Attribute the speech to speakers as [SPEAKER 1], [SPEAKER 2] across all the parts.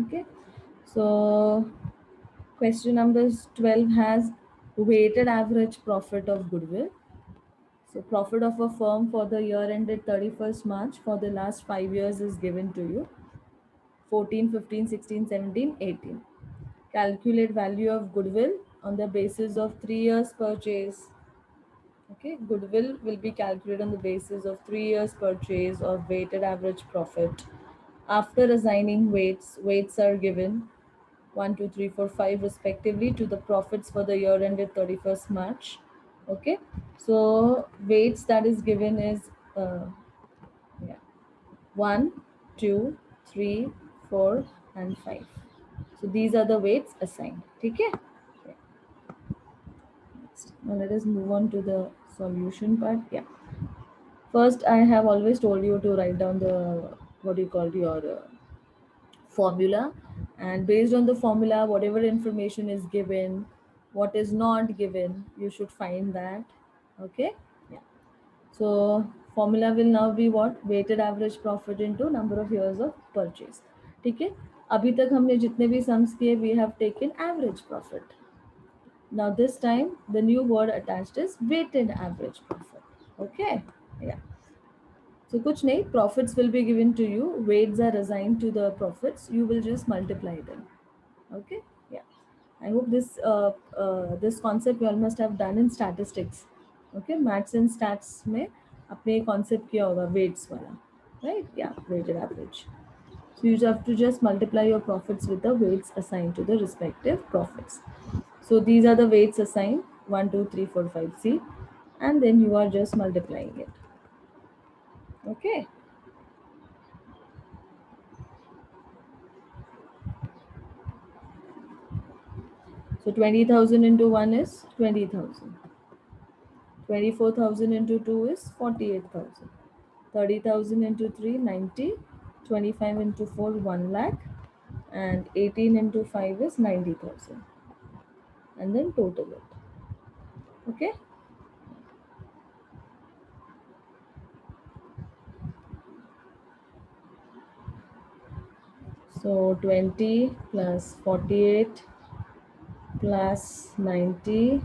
[SPEAKER 1] Okay, so question number 12 has weighted average profit of goodwill. So profit of a firm for the year ended 31st March for the last 5 years is given to you. 14, 15, 16, 17, 18. Calculate value of goodwill on the basis of 3 years purchase. Okay, goodwill will be calculated on the basis of 3 years purchase of weighted average profit. After assigning weights are given 1, 2, 3, 4, 5 respectively to the profits for the year ended 31st March. Okay, so weights that is given is yeah, 1, 2, 3, 4 and 5. So these are the weights assigned. Okay. Now let us move on to the solution part. Yeah. First, I have always told you to write down the what you call your formula, and based on the formula, whatever information is given, what is not given, you should find that. Okay. Yeah. So formula will now be what? Weighted average profit into number of years of purchase. ठीक है. अभी तक हमने जितने भी sums किए, we have taken average profit. Now this time the new word attached is weighted average profit. Okay. Yeah. So kuch nahi, profits will be given to you. Weights are assigned to the profits. You will just multiply them. Okay. Yeah. I hope this concept you all must have done in statistics. Okay. Maths and stats में अपने concept किया होगा weights वाला. Right? Yeah. Weighted average. So you have to just multiply your profits with the weights assigned to the respective profits. So these are the weights assigned 1, 2, 3, 4, 5, C, and then you are just multiplying it. Okay. So 20,000 into 1 is 20,000. 24,000 into 2 is 48,000. 30,000 into 3, 90. 25 into 4, 1 lakh. And 18 into 5 is 90,000. And then total it. Okay. So 20 plus 48 plus 90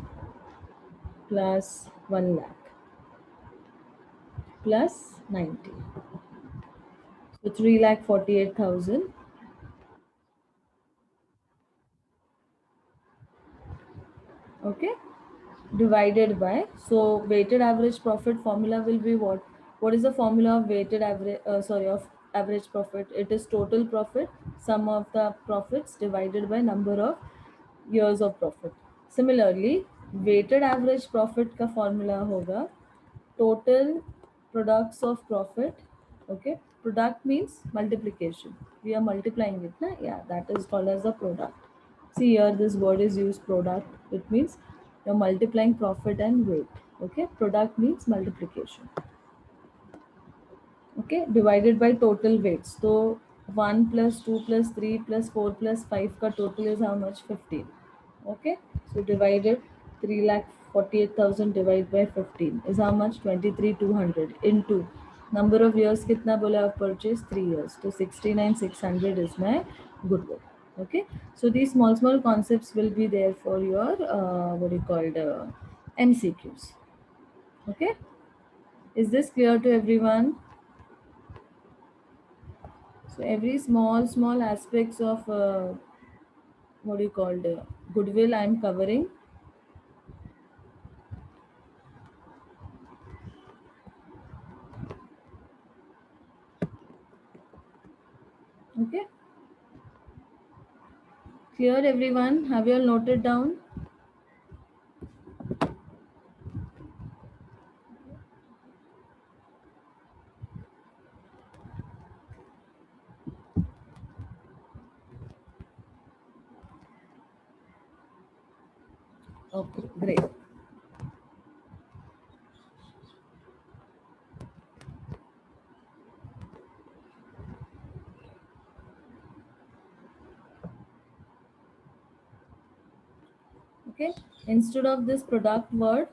[SPEAKER 1] plus 1 lakh plus 90. So 3,48,000. Okay. Divided by, so weighted average profit formula will be what is the formula of weighted average of average profit? It is total profit, sum of the profits divided by number of years of profit. Similarly, weighted average profit का formula होगा total products of profit. Okay, product means multiplication, we are multiplying it na? Yeah, that is called as a product. See here, this word is used product. It means you're multiplying profit and weight. Okay, product means multiplication. Okay, divided by total weights. So 1 plus 2 plus 3 plus 4 plus 5 ka total is how much? 15. Okay, so divided 3,48,000 divided by 15 is how much? 23,200 into number of years kitna bola I've purchased? 3 years. So 69,600 is my goodwill. Okay, so these small concepts will be there for your what do you call MCQs. Okay, is this clear to everyone? So every small aspects of what do you call goodwill I'm covering. Okay, clear everyone? Have you all noted down? Okay, great. Okay, instead of this product word,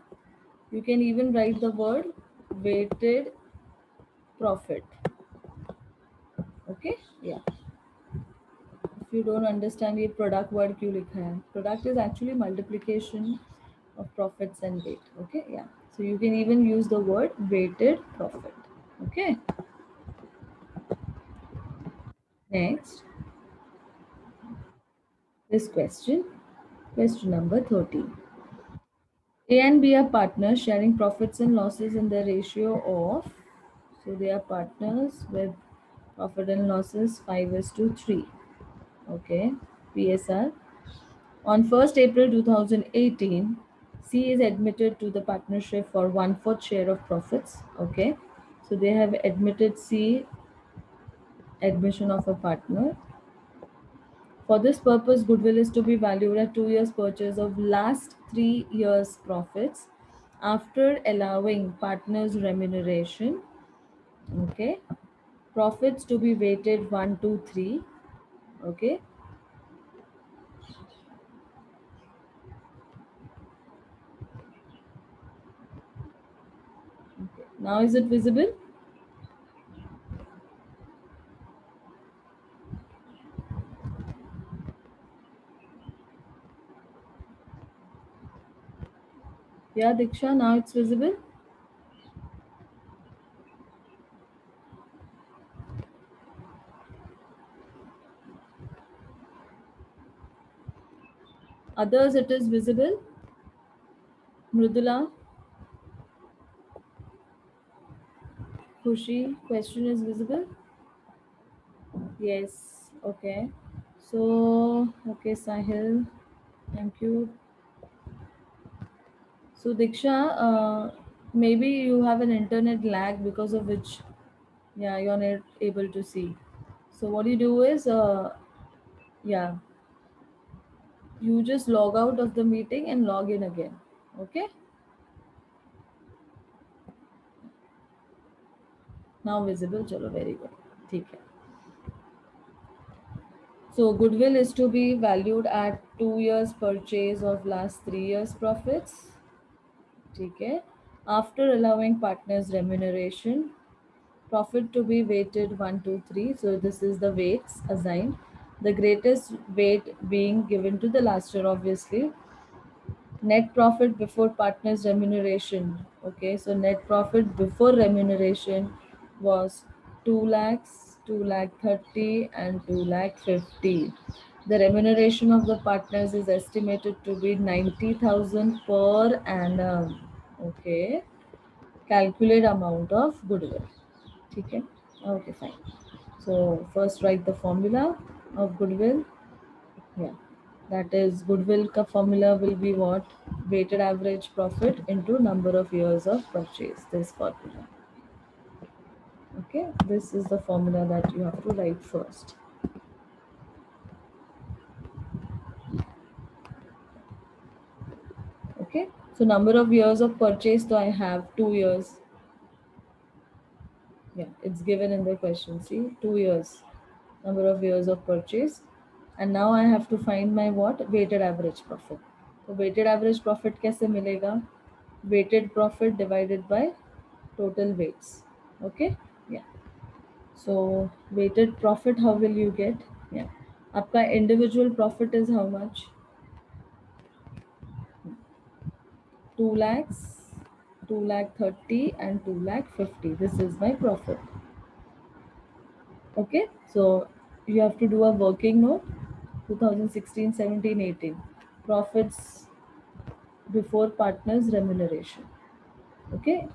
[SPEAKER 1] you can even write the word weighted profit. Okay, yeah. if you don't understand ये product word क्यों लिखा है, product is actually multiplication of profits and weight. Okay, yeah. So you can even use the word weighted profit. Okay. Next, this question number 13. A and B are partners sharing profits and losses in the ratio of, so they are partners with profit and losses 5 is to 3. Okay, PSR. On 1st April 2018, C is admitted to the partnership for 1/4 share of profits. Okay, so they have admitted C admission of a partner. For this purpose, goodwill is to be valued at 2 years purchase of last 3 years profits after allowing partners remuneration. Okay, profits to be weighted 1 to 3. Okay, now is it visible? Yeah, Diksha, now it's visible. Others, it is visible. Mridula, Khushi, question is visible. Yes, okay. So, okay, Sahil, thank you. So, Diksha, maybe you have an internet lag because of which, yeah, you're not able to see. So, what you do is, yeah, you just log out of the meeting and log in again. Okay. Now visible. Chalo, very good. ठीक है. So goodwill is to be valued at 2 years purchase of last 3 years profits. ठीक है. After allowing partners remuneration, profit to be weighted 1, 2, 3. So this is the weights assigned. The greatest weight being given to the last year, obviously. Net profit before partners remuneration. Okay, so net profit before remuneration was 2 lakhs, 2 lakh 30 and 2 lakh 50. The remuneration of the partners is estimated to be 90,000 per annum. Okay, calculate amount of goodwill. Okay, okay, fine. So first write the formula of goodwill. Yeah, that is goodwill ka formula will be what? Weighted average profit into number of years of purchase. This formula. Okay, this is the formula that you have to write first. Okay, so number of years of purchase, so I have 2 years. Yeah, it's given in the question. See, 2 years, number of years of purchase. And now I have to find my what? Weighted average profit. So weighted average profit कैसे मिलेगा? Weighted profit divided by total weights. Okay, yeah. So weighted profit, how will you get? Yeah, आपका individual profit is how much? 2 lakhs, 2 lakh 30 and 2 lakh 50. This is my profit. Okay, so you have to do a working note. 2016, 17, 18 profits before partners remuneration. Okay,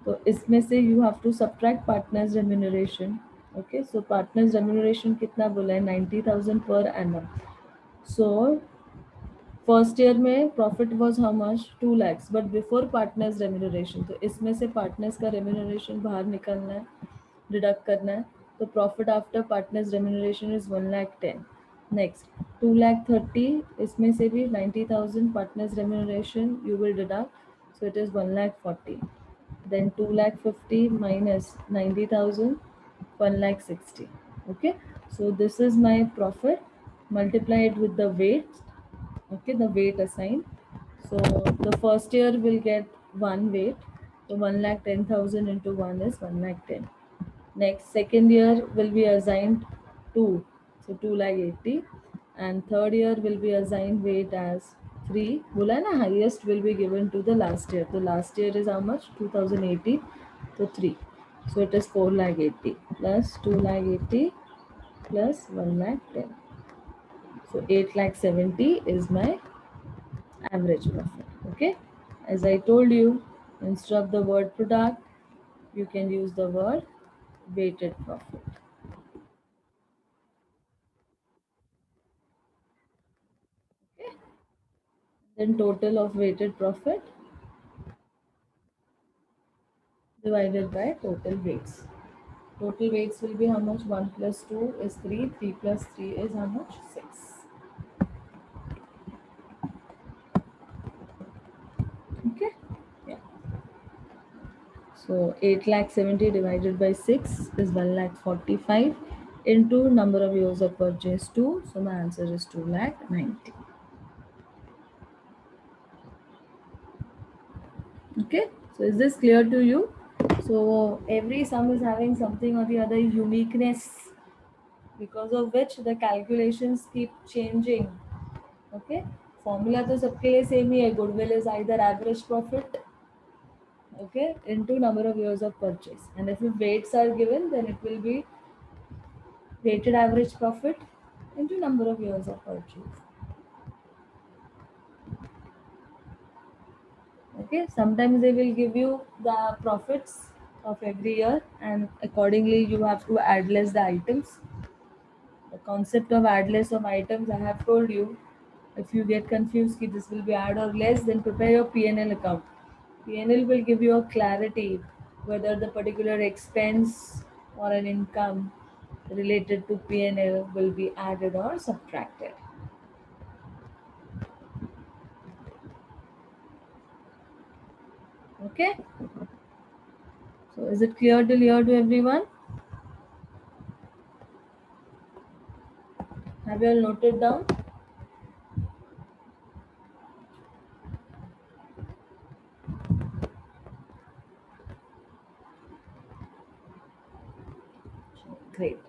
[SPEAKER 1] तो इसमें से you have to subtract partners remuneration. Okay, so partners remuneration कितना बोला है? 90,000 per annum. So first year में profit was how much? 2 lakhs, but before partners remuneration. तो इसमें से पार्टनर्स का रेम्यूनरेशन बाहर निकलना है, डिडक्ट करना है. तो profit after partners remuneration is 1,10,000. Next 2,30,000, इसमें से भी 90,000 partners remuneration you will deduct, so it is 1,40,000. Then 2,50,000 minus 90,000, 1,60,000. Okay, so this is my profit. Multiply it with the weight. Okay, the weight assigned. So the first year will get one weight. So 1,10,000 into 1 is 1,10,000. Next, second year will be assigned 2. So 2,80,000. and third year will be assigned weight as 3. बोला है ना, highest will be given to the last year. The last year is how much? 2018. So 3. So it is 4 lakh 80 plus 2 lakh 80 plus 1 lakh 10. So 8 lakh 70 is my average profit. Okay. As I told you, instead of the word product, you can use the word weighted profit. Okay. Then total of weighted profit divided by total weights. Total weights will be how much? 1 plus 2 is 3. 3 plus 3 is how much? 6. Okay. Yeah. So 8 lakh 70 divided by 6 is 1 lakh 45 into number of years of purchase 2. So my answer is 2 lakh 90. Okay. So is this clear to you? So every sum is having something or the other uniqueness, because of which the calculations keep changing. Okay. Formula तो सबके लिए same ही है. Goodwill is either average profit, okay, into number of years of purchase, and if weights are given, then it will be weighted average profit into number of years of purchase. Okay, sometimes they will give you the profits of every year, and accordingly you have to add less the items. The concept of add less of items I have told you. If you get confused कि this will be add or less, then prepare your P&L account. P&L will give you a clarity whether the particular expense or an income related to P&L will be added or subtracted. Okay. So is it clear till here to everyone? Have you all noted down? Great.